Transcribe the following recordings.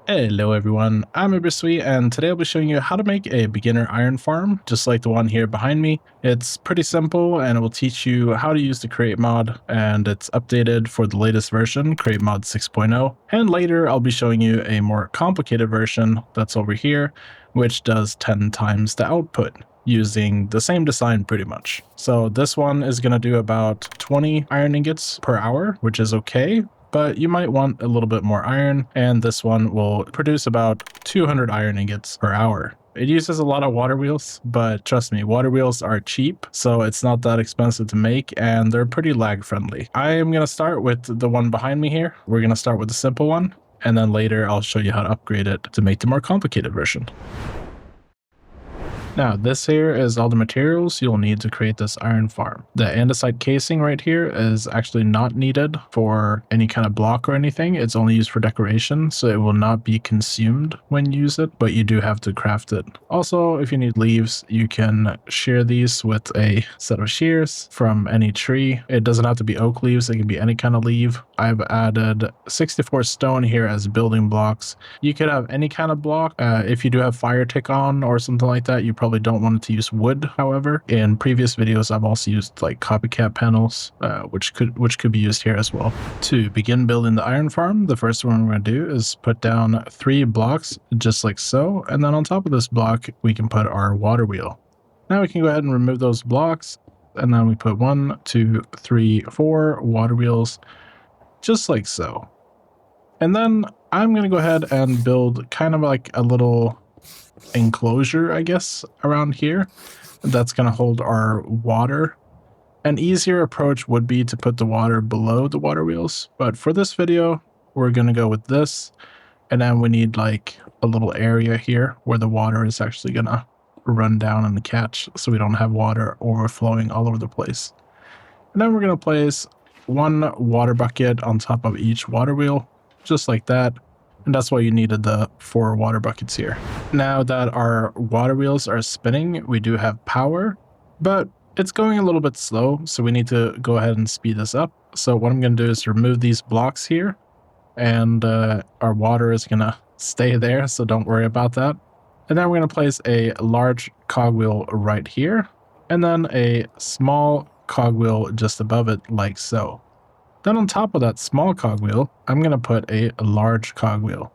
Hello everyone, I'm Uberswe and today I'll be showing you how to make a beginner iron farm, just like the one here behind me. It's pretty simple and it will teach you how to use the create mod, and it's updated for the latest version, create mod 6.0. And later I'll be showing you a more complicated version that's over here, which does 10 times the output, using the same design pretty much. So this one is going to do about 20 iron ingots per hour, which is okay, but you might want a little bit more iron, and this one will produce about 200 iron ingots per hour. It uses a lot of water wheels, but trust me, water wheels are cheap, so it's not that expensive to make, and they're pretty lag friendly. I am going to start with the one behind me here. We're going to start with the simple one, and then later I'll show you how to upgrade it to make the more complicated version. Now, this here is all the materials you'll need to create this iron farm. The andesite casing right here is actually not needed for any kind of block or anything. It's only used for decoration, so it will not be consumed when you use it, but you do have to craft it. Also, if you need leaves, you can shear these with a set of shears from any tree. It doesn't have to be oak leaves, it can be any kind of leaf. I've added 64 stone here as building blocks. You could have any kind of block. If you do have fire tick on or something like that, you probably don't want to use wood. However, in previous videos I've also used like copycat panels, which could be used here as well. To begin building the iron farm, the first one we're going to do is put down 3 blocks just like so, and then on top of this block we can put our water wheel. Now we can go ahead and remove those blocks, and then we put 1, 2, 3, 4 water wheels just like so. And then I'm going to go ahead and build kind of like a little enclosure, I guess, around here that's going to hold our water. An easier approach would be to put the water below the water wheels, but for this video we're going to go with this, and then we need like a little area here where the water is actually going to run down and catch, so we don't have water overflowing all over the place. And then we're going to place 1 water bucket on top of each water wheel, just like that. And that's why you needed the 4 water buckets here. Now that our water wheels are spinning, we do have power, but it's going a little bit slow, so we need to go ahead and speed this up. So what I'm going to do is remove these blocks here, and our water is going to stay there, so don't worry about that. And then we're going to place a large cogwheel right here, and then a small cogwheel just above it like so. Then on top of that small cogwheel, I'm going to put a large cogwheel.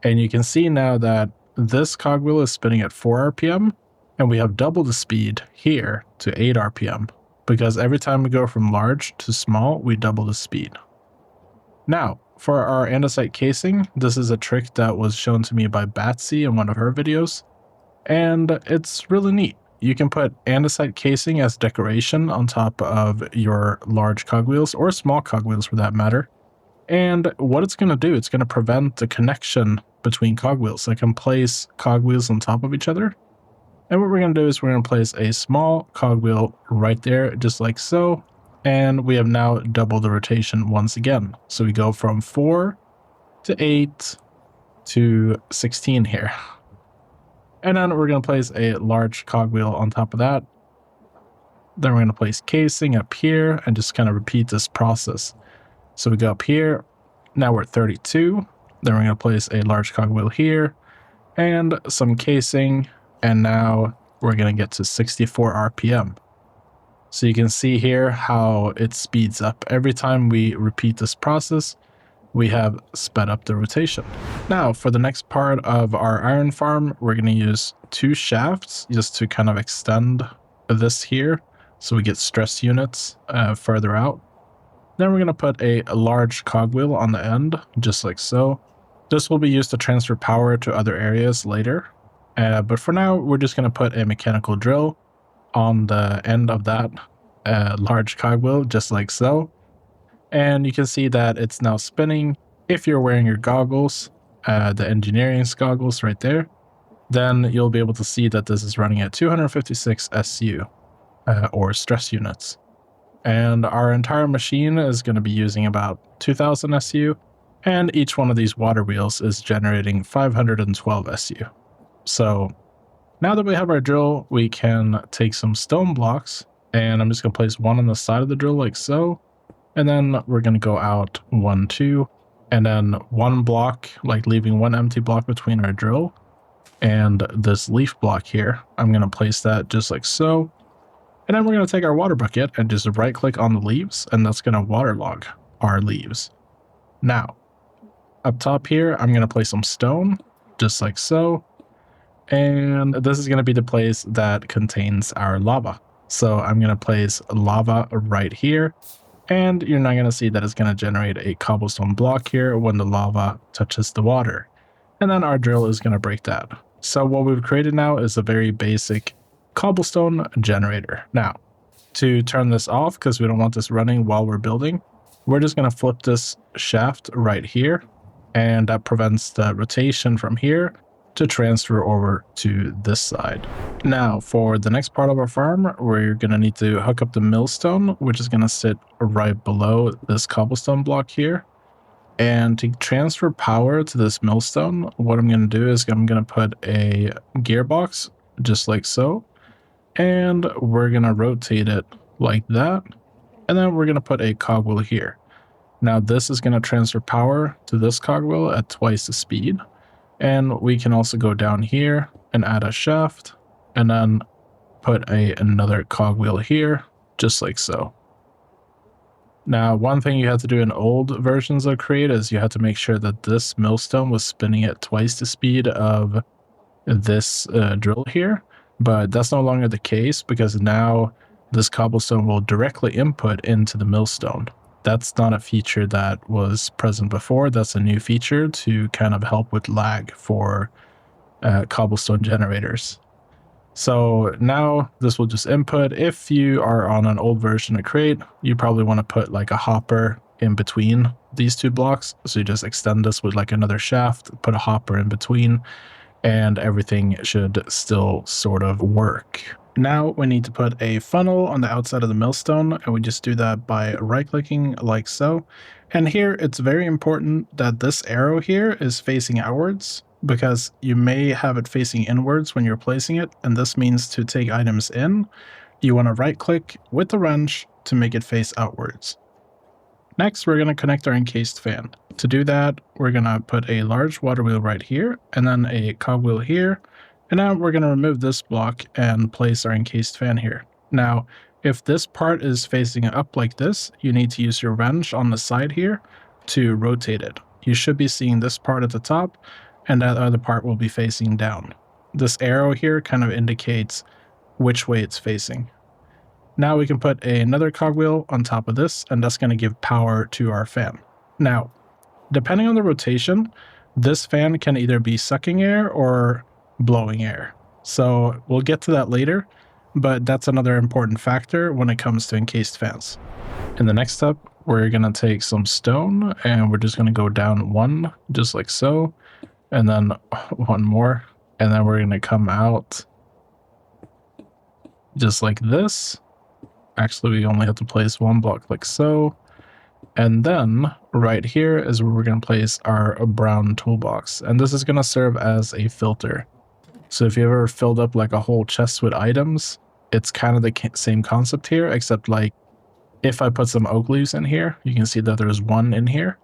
And you can see now that this cogwheel is spinning at 4 RPM, and we have double the speed here to 8 RPM, because every time we go from large to small, we double the speed. Now, for our andesite casing, this is a trick that was shown to me by Batsy in one of her videos, and it's really neat. You can put andesite casing as decoration on top of your large cogwheels, or small cogwheels for that matter. And what it's going to do, it's going to prevent the connection between cogwheels. So I can place cogwheels on top of each other. And what we're going to do is we're going to place a small cogwheel right there, just like so. And we have now doubled the rotation once again. So we go from 4 to 8 to 16 here. And then we're going to place a large cogwheel on top of that. Then we're going to place casing up here and just kind of repeat this process. So we go up here. Now we're at 32. Then we're going to place a large cogwheel here and some casing. And now we're going to get to 64 RPM. So you can see here how it speeds up. Every time we repeat this process, we have sped up the rotation. Now for the next part of our iron farm, we're going to use 2 shafts just to kind of extend this here, so we get stress units further out. Then we're going to put a large cogwheel on the end, just like so. This will be used to transfer power to other areas later. But for now, we're just going to put a mechanical drill on the end of that large cogwheel, just like so. And you can see that it's now spinning. If you're wearing your goggles, the engineering goggles right there, then you'll be able to see that this is running at 256 SU, or stress units. And our entire machine is going to be using about 2000 SU, and each one of these water wheels is generating 512 SU. So now that we have our drill, we can take some stone blocks, and I'm just going to place one on the side of the drill like so. And then we're going to go out 1, 2, and then one block, like leaving one empty block between our drill and this leaf block here. I'm going to place that just like so. And then we're going to take our water bucket and just right click on the leaves, and that's going to waterlog our leaves. Now, up top here, I'm going to place some stone just like so. And this is going to be the place that contains our lava. So I'm going to place lava right here. And you're not going to see that it's going to generate a cobblestone block here when the lava touches the water. And then our drill is going to break that. So what we've created now is a very basic cobblestone generator. Now, to turn this off, because we don't want this running while we're building, we're just going to flip this shaft right here. And that prevents the rotation from here to transfer over to this side. Now, for the next part of our farm, we're going to need to hook up the millstone, which is going to sit right below this cobblestone block here. And to transfer power to this millstone, what I'm going to do is I'm going to put a gearbox just like so. And we're going to rotate it like that. And then we're going to put a cogwheel here. Now, this is going to transfer power to this cogwheel at twice the speed. And we can also go down here and add a shaft and then put another cogwheel here, just like so. Now, one thing you had to do in old versions of Create is you had to make sure that this millstone was spinning at twice the speed of this drill here, but that's no longer the case because now this cobblestone will directly input into the millstone. That's not a feature that was present before. That's a new feature to kind of help with lag for cobblestone generators. So now this will just input. If you are on an old version of Create, you probably want to put like a hopper in between these two blocks. So you just extend this with like another shaft, put a hopper in between, and everything should still sort of work. Now we need to put a funnel on the outside of the millstone, and we just do that by right-clicking like so. And here it's very important that this arrow here is facing outwards, because you may have it facing inwards when you're placing it, and this means to take items in, you want to right-click with the wrench to make it face outwards. Next, we're going to connect our encased fan. To do that, we're going to put a large water wheel right here, and then a cogwheel here. And now we're going to remove this block and place our encased fan here. Now, if this part is facing up like this, you need to use your wrench on the side here to rotate it. You should be seeing this part at the top, and that other part will be facing down. This arrow here kind of indicates which way it's facing. Now we can put another cogwheel on top of this, and that's going to give power to our fan. Now, depending on the rotation, this fan can either be sucking air or blowing air. So we'll get to that later, but that's another important factor when it comes to encased fans. In the next step, we're going to take some stone and we're just going to go down one, just like so, and then one more, and then we're going to come out just like this. Actually, we only have to place one block like so. And then right here is where we're going to place our brown toolbox. And this is going to serve as a filter. So if you ever filled up like a whole chest with items, it's kind of the same concept here, except like if I put some oak leaves in here, you can see that there's one in here.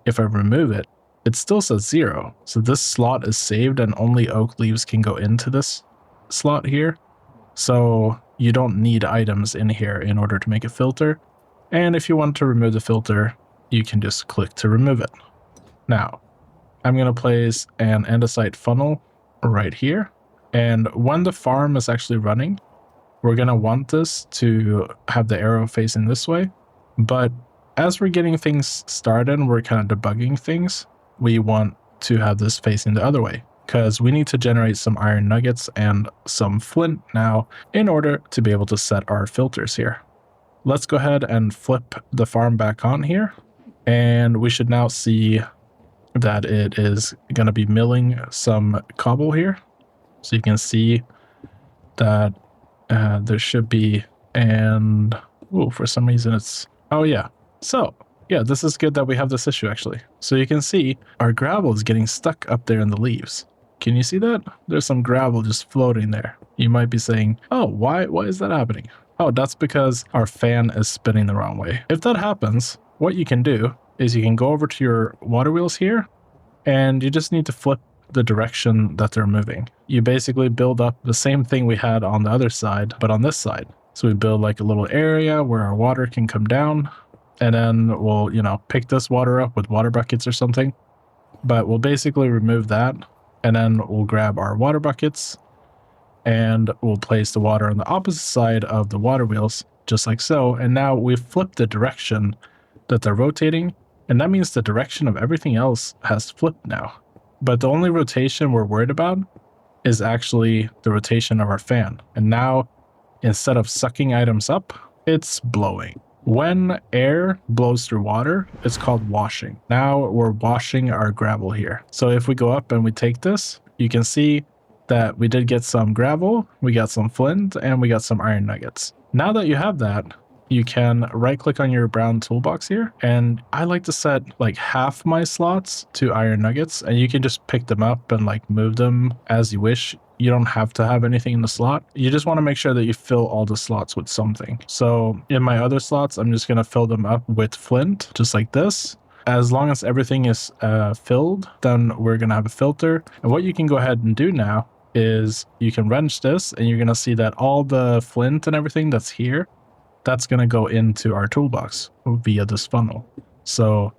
If I remove it, it still says 0. So this slot is saved and only oak leaves can go into this slot here. So you don't need items in here in order to make a filter. And if you want to remove the filter, you can just click to remove it. Now, I'm going to place an andesite funnel right here. And when the farm is actually running, we're going to want this to have the arrow facing this way. But as we're getting things started, we're kind of debugging things, we want to have this facing the other way, because we need to generate some iron nuggets and some flint now in order to be able to set our filters here. Let's go ahead and flip the farm back on here, and we should now see that it is going to be milling some cobble here. So you can see that there should be, and for some reason it's, oh yeah. So yeah, this is good that we have this issue actually. So you can see our gravel is getting stuck up there in the leaves. Can you see that? There's some gravel just floating there. You might be saying, oh, why is that happening? Oh, that's because our fan is spinning the wrong way. If that happens, what you can do is you can go over to your water wheels here, and you just need to flip the direction that they're moving. You basically build up the same thing we had on the other side, but on this side. So we build like a little area where our water can come down, and then we'll, pick this water up with water buckets or something. But we'll basically remove that, and then we'll grab our water buckets, and we'll place the water on the opposite side of the water wheels, just like so. And now we've flipped the direction that they're rotating, and that means the direction of everything else has flipped now. But the only rotation we're worried about is actually the rotation of our fan. And now, instead of sucking items up, it's blowing. When air blows through water, it's called washing. Now we're washing our gravel here. So if we go up and we take this, you can see that we did get some gravel, we got some flint, and we got some iron nuggets. Now that you have that, you can right click on your brown toolbox here, and I like to set like half my slots to iron nuggets, and you can just pick them up and like move them as you wish. You don't have to have anything in the slot. You just want to make sure that you fill all the slots with something. So in my other slots, I'm just going to fill them up with flint, just like this. As long as everything is filled, then we're going to have a filter. And what you can go ahead and do now is you can wrench this, and you're going to see that all the flint and everything that's here, that's going to go into our toolbox via this funnel. So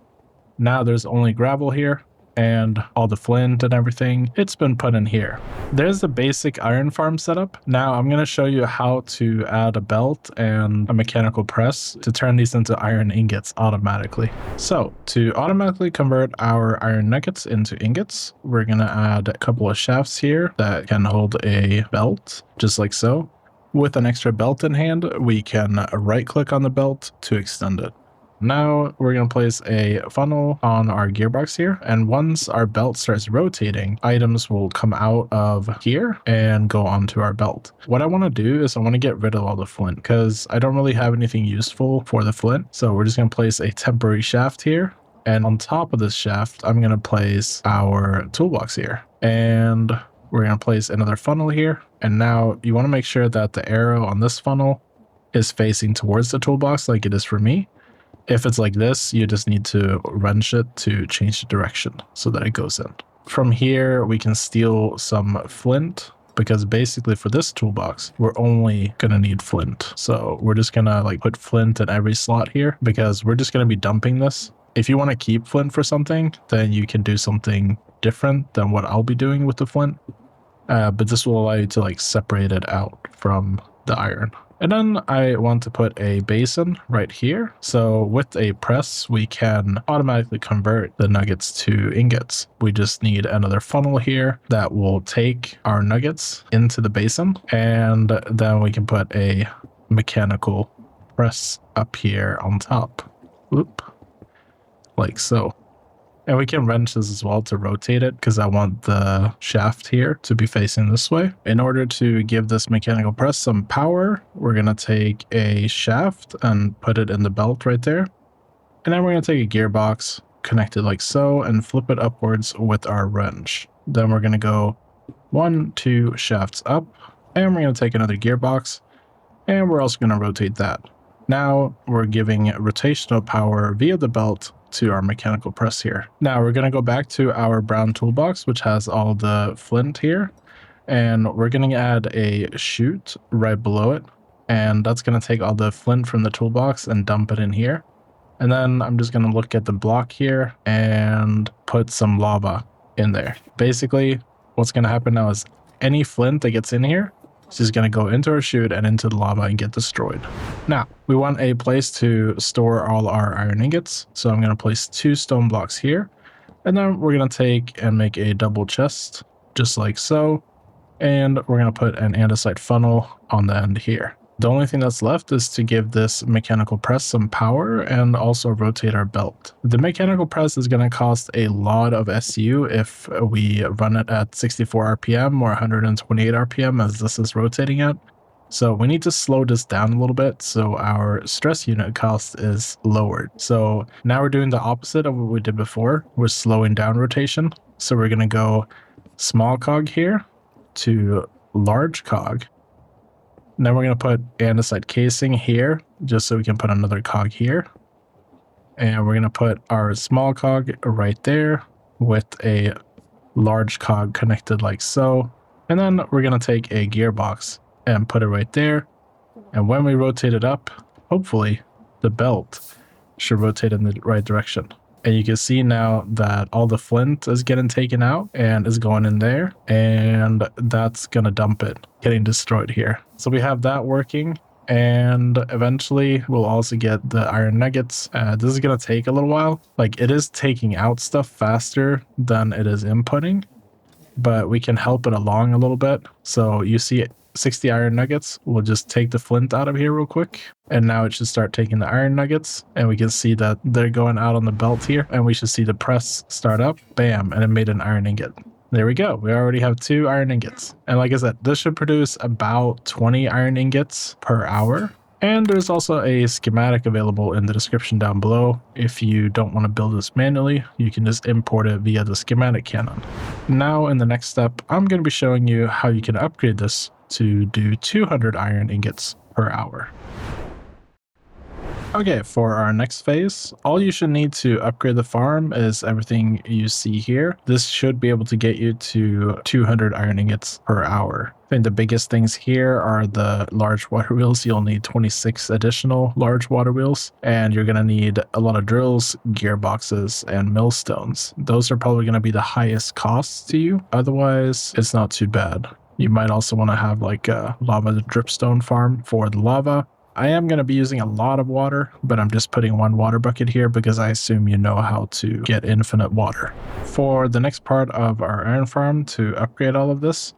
now there's only gravel here, and all the flint and everything, it's been put in here. There's the basic iron farm setup. Now I'm going to show you how to add a belt and a mechanical press to turn these into iron ingots automatically. So to automatically convert our iron nuggets into ingots, we're going to add a couple of shafts here that can hold a belt, just like so. With an extra belt in hand, we can right click on the belt to extend it. Now we're going to place a funnel on our gearbox here, and once our belt starts rotating, items will come out of here and go onto our belt. What I want to do is I want to get rid of all the flint because I don't really have anything useful for the flint. So we're just going to place a temporary shaft here, and on top of this shaft, I'm going to place our toolbox here, and we're going to place another funnel here. And now you want to make sure that the arrow on this funnel is facing towards the toolbox like it is for me. If it's like this, you just need to wrench it to change the direction so that it goes in. From here, we can steal some flint because basically for this toolbox, we're only going to need flint. So we're just going to like put flint in every slot here because we're just going to be dumping this. If you want to keep flint for something, then you can do something different than what I'll be doing with the flint. But this will allow you to like separate it out from the iron. And then I want to put a basin right here. So with a press, we can automatically convert the nuggets to ingots. We just need another funnel here that will take our nuggets into the basin. And then we can put a mechanical press up here on top. Oop. Like so. And we can wrench this as well to rotate it because I want the shaft here to be facing this way. In order to give this mechanical press some power, we're going to take a shaft and put it in the belt right there. And then we're going to take a gearbox, connect it like so, and flip it upwards with our wrench. Then we're going to go 1, 2 shafts up, and we're going to take another gearbox, and we're also going to rotate that. Now we're giving rotational power via the belt to our mechanical press here. Now we're going to go back to our brown toolbox, which has all the flint here, and we're going to add a chute right below it, and that's going to take all the flint from the toolbox and dump it in here. And then I'm just going to look at the block here and put some lava in there. Basically, what's going to happen now is any flint that gets in here is just going to go into our chute and into the lava and get destroyed. Now, we want a place to store all our iron ingots. So I'm going to place 2 stone blocks here. And then we're going to take and make a double chest, just like so. And we're going to put an andesite funnel on the end here. The only thing that's left is to give this mechanical press some power and also rotate our belt. The mechanical press is going to cost a lot of SU if we run it at 64 RPM or 128 RPM as this is rotating at. So we need to slow this down a little bit so our stress unit cost is lowered. So now we're doing the opposite of what we did before. We're slowing down rotation. So we're going to go small cog here to large cog. Now we're going to put andesite casing here, just so we can put another cog here. And we're going to put our small cog right there with a large cog connected like so. And then we're going to take a gearbox and put it right there. And when we rotate it up, hopefully the belt should rotate in the right direction. And you can see now that all the flint is getting taken out and is going in there. And that's going to dump it, getting destroyed here. So we have that working. And eventually we'll also get the iron nuggets. This is going to take a little while. Like, it is taking out stuff faster than it is inputting, but we can help it along a little bit. So you see 60 iron nuggets. We'll just take the flint out of here real quick. And now it should start taking the iron nuggets. And we can see that they're going out on the belt here. And we should see the press start up. Bam. And it made an iron ingot. There we go. We already have 2 iron ingots. And like I said, this should produce about 20 iron ingots per hour. And there's also a schematic available in the description down below. If you don't want to build this manually, you can just import it via the schematic cannon. Now in the next step, I'm going to be showing you how you can upgrade this to do 200 iron ingots per hour. Okay, for our next phase, all you should need to upgrade the farm is everything you see here. This should be able to get you to 200 iron ingots per hour. I think the biggest things here are the large water wheels. You'll need 26 additional large water wheels, and you're going to need a lot of drills, gearboxes, and millstones. Those are probably going to be the highest costs to you. Otherwise, it's not too bad. You might also want to have like a lava dripstone farm for the lava. I am going to be using a lot of water, but I'm just putting 1 water bucket here because I assume you know how to get infinite water. For the next part of our iron farm, to upgrade all of this,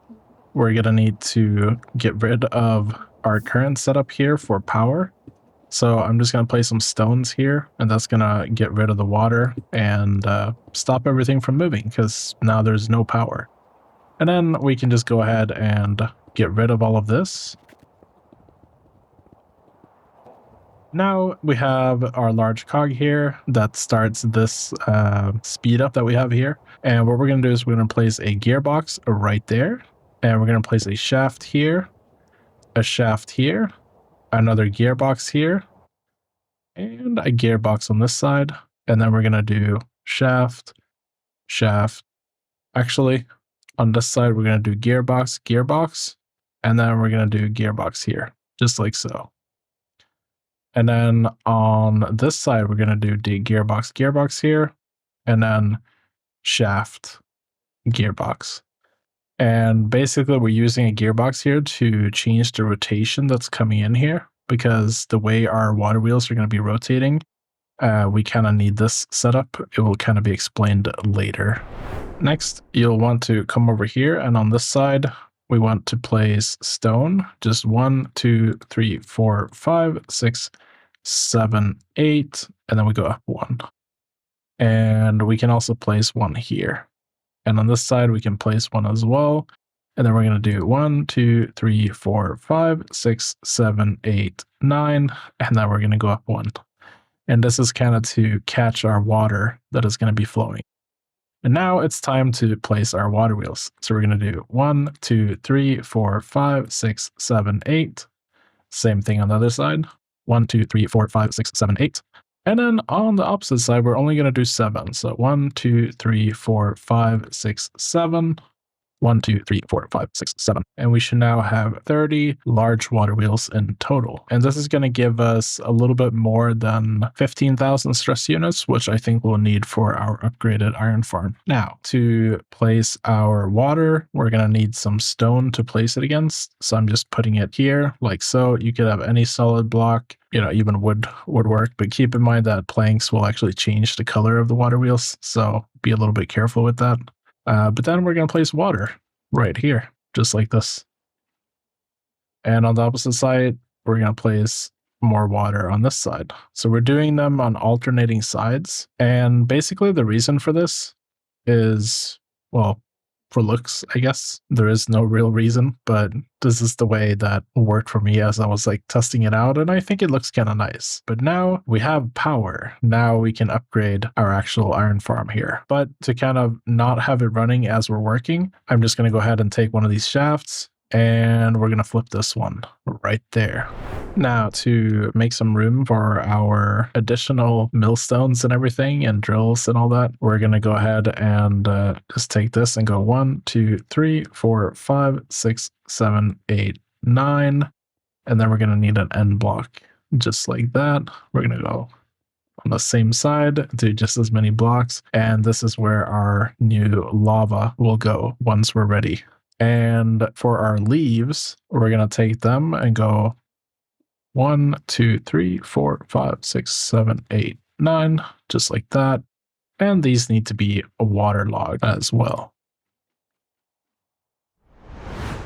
we're going to need to get rid of our current setup here for power. So I'm just going to place some stones here, and that's going to get rid of the water and stop everything from moving because now there's no power. And then we can just go ahead and get rid of all of this. Now we have our large cog here that starts this speed up that we have here. And what we're going to do is we're going to place a gearbox right there. And we're going to place a shaft here, another gearbox here, and a gearbox on this side. And then we're going to do shaft. Actually, on this side, we're going to do gearbox, and then we're going to do gearbox here, just like so. And then on this side, we're going to do gearbox here, and then shaft, gearbox. And basically, we're using a gearbox here to change the rotation that's coming in here, because the way our water wheels are going to be rotating, we kind of need this setup. It will kind of be explained later. Next, you'll want to come over here, and on this side, we want to place stone. Just 1, 2, 3, 4, 5, 6, 7, 8, and then we go up 1. And we can also place 1 here. And on this side, we can place 1 as well. And then we're going to do 1, 2, 3, 4, 5, 6, 7, 8, 9, and then we're going to go up 1. And this is kind of to catch our water that is going to be flowing. And now it's time to place our water wheels. So we're going to do 1, 2, 3, 4, 5, 6, 7, 8. Same thing on the other side. 1, 2, 3, 4, 5, 6, 7, 8. And then on the opposite side, we're only going to do 7. So 1, 2, 3, 4, 5, 6, 7. 1, 2, 3, 4, 5, 6, 7. And we should now have 30 large water wheels in total. And this is going to give us a little bit more than 15,000 stress units, which I think we'll need for our upgraded iron farm. Now, to place our water, we're going to need some stone to place it against. So I'm just putting it here like so. You could have any solid block, you know, even wood would work, but keep in mind that planks will actually change the color of the water wheels. So be a little bit careful with that. But then we're going to place water right here, just like this. And on the opposite side, we're going to place more water on this side. So we're doing them on alternating sides. And basically the reason for this is, well, for looks, I guess. There is no real reason, but this is the way that worked for me as I was like testing it out, and I think it looks kind of nice. But now we have power. Now we can upgrade our actual iron farm here. But to kind of not have it running as we're working, I'm just going to go ahead and take one of these shafts And we're going to flip this one right there. Now, to make some room for our additional millstones and everything and drills and all that, we're going to go ahead and just take this and go 1, 2, 3, 4, 5, 6, 7, 8, 9. And then we're going to need an end block just like that. We're going to go on the same side, do just as many blocks. And this is where our new lava will go once we're ready. And for our leaves, we're going to take them and go 1, 2, 3, 4, 5, 6, 7, 8, 9, just like that. And these need to be waterlogged as well.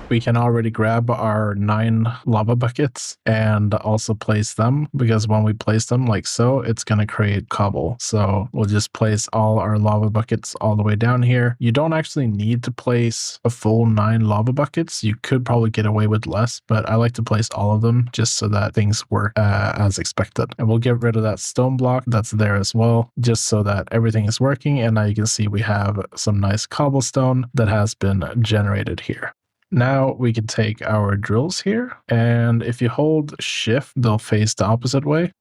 We can already grab our 9 lava buckets and also place them, because when we place them like so, it's going to create cobble. So we'll just place all our lava buckets all the way down here. You don't actually need to place a full 9 lava buckets. You could probably get away with less, but I like to place all of them just so that things work as expected. And we'll get rid of that stone block that's there as well, just so that everything is working. And now you can see we have some nice cobblestone that has been generated here. Now we can take our drills here, and if you hold shift, they'll face the opposite way. And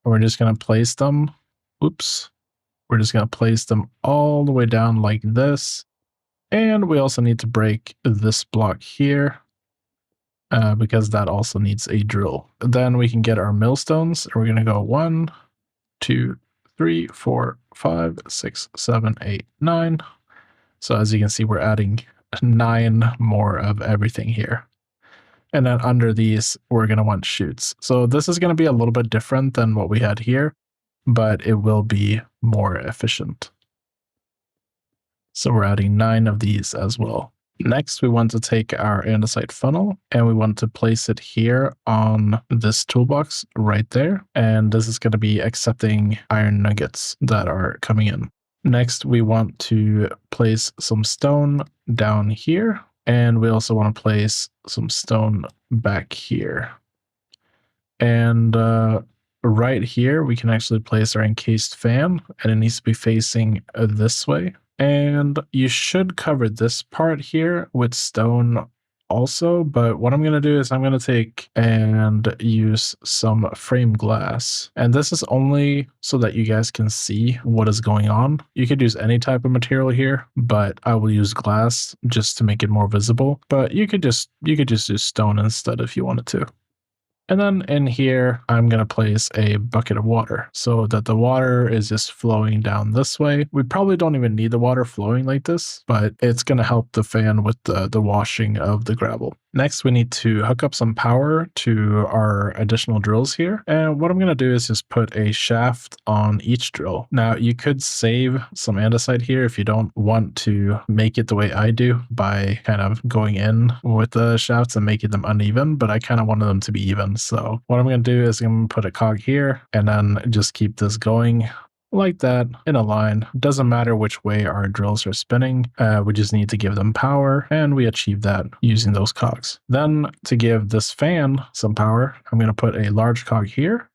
we're just going to place them. Oops. We're just going to place them all the way down like this. And we also need to break this block here because that also needs a drill. Then we can get our millstones, and we're going to go 1, 2, 3, 4, 5, 6, 7, 8, 9. So as you can see, we're adding 9 more of everything here. And then under these, we're going to want chutes. So this is going to be a little bit different than what we had here, but it will be more efficient. So we're adding 9 of these as well. Next, we want to take our andesite funnel and we want to place it here on this toolbox right there. And this is going to be accepting iron nuggets that are coming in. Next, we want to place some stone down here, and we also want to place some stone back here. And right here, we can actually place our encased fan, and it needs to be facing this way. And you should cover this part here with stone also, but what I'm going to do is I'm going to take and use some frame glass, and this is only so that you guys can see what is going on. You could use any type of material here, but I will use glass just to make it more visible, but you could just use stone instead if you wanted to. And then in here, I'm going to place a bucket of water so that the water is just flowing down this way. We probably don't even need the water flowing like this, but it's going to help the fan with the washing of the gravel. Next, we need to hook up some power to our additional drills here. And what I'm going to do is just put a shaft on each drill. Now, you could save some andesite here if you don't want to make it the way I do by kind of going in with the shafts and making them uneven, but I kind of wanted them to be even. So what I'm going to do is I'm going to put a cog here and then just keep this going like that in a line. Doesn't matter which way our drills are spinning. We just need to give them power, and we achieve that using those cogs. Then to give this fan some power, I'm going to put a large cog here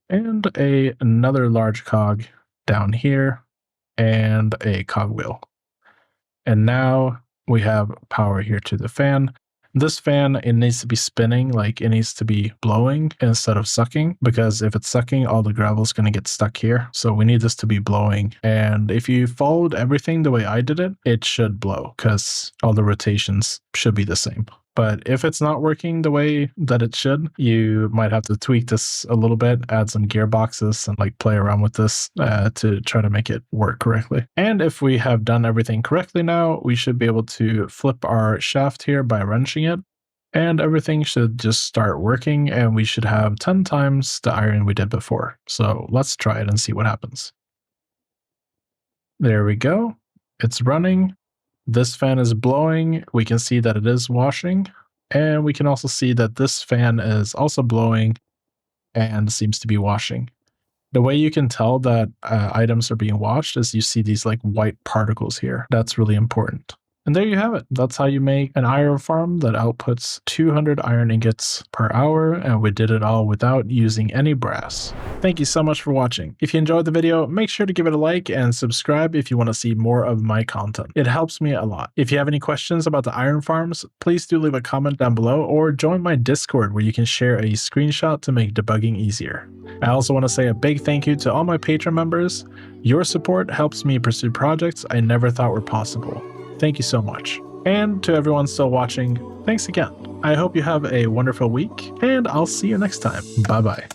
and another large cog down here and a cog wheel. And now we have power here to the fan. This fan, it needs to be spinning, like it needs to be blowing instead of sucking, because if it's sucking, all the gravel is going to get stuck here. So we need this to be blowing. And if you followed everything the way I did it, it should blow because all the rotations should be the same. But if it's not working the way that it should, you might have to tweak this a little bit, add some gearboxes and like play around with this to try to make it work correctly. And if we have done everything correctly now, we should be able to flip our shaft here by wrenching it. And everything should just start working, and we should have 10 times the iron we did before. So let's try it and see what happens. There we go. It's running. This fan is blowing. We can see that it is washing. And we can also see that this fan is also blowing and seems to be washing. The way you can tell that items are being washed is you see these like white particles here. That's really important. And there you have it. That's how you make an iron farm that outputs 200 iron ingots per hour, and we did it all without using any brass. Thank you so much for watching. If you enjoyed the video, make sure to give it a like and subscribe if you want to see more of my content. It helps me a lot. If you have any questions about the iron farms, please do leave a comment down below or join my Discord where you can share a screenshot to make debugging easier. I also want to say a big thank you to all my Patreon members. Your support helps me pursue projects I never thought were possible. Thank you so much. And to everyone still watching, thanks again. I hope you have a wonderful week, and I'll see you next time. Bye bye.